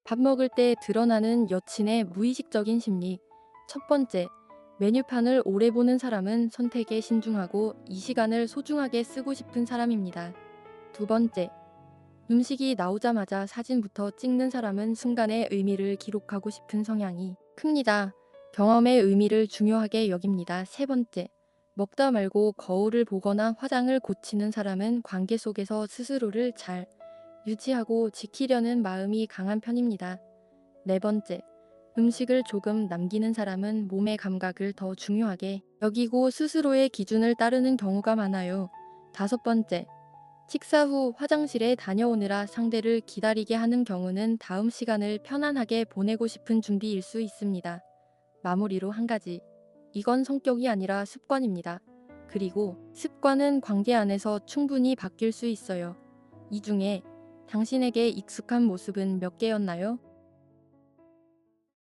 밥 먹을 때 드러나는 여친의 무의식적인 심리. 첫 번째, 메뉴판을 오래 보는 사람은 선택에 신중하고 이 시간을 소중하게 쓰고 싶은 사람입니다. 두 번째, 음식이 나오자마자 사진부터 찍는 사람은 순간의 의미를 기록하고 싶은 성향이 큽니다. 경험의 의미를 중요하게 여깁니다. 세 번째, 먹다 말고 거울을 보거나 화장을 고치는 사람은 관계 속에서 스스로를 잘 유지하고 지키려는 마음이 강한 편입니다. 네 번째, 음식을 조금 남기는 사람은 몸의 감각을 더 중요하게 여기고 스스로의 기준을 따르는 경우가 많아요. 다섯 번째, 식사 후 화장실에 다녀오느라 상대를 기다리게 하는 경우는 다음 시간을 편안하게 보내고 싶은 준비일 수 있습니다. 마무리로 한 가지. 이건 성격이 아니라 습관입니다. 그리고 습관은 관계 안에서 충분히 바뀔 수 있어요. 이 중에 당신에게 익숙한 모습은 몇 개였나요?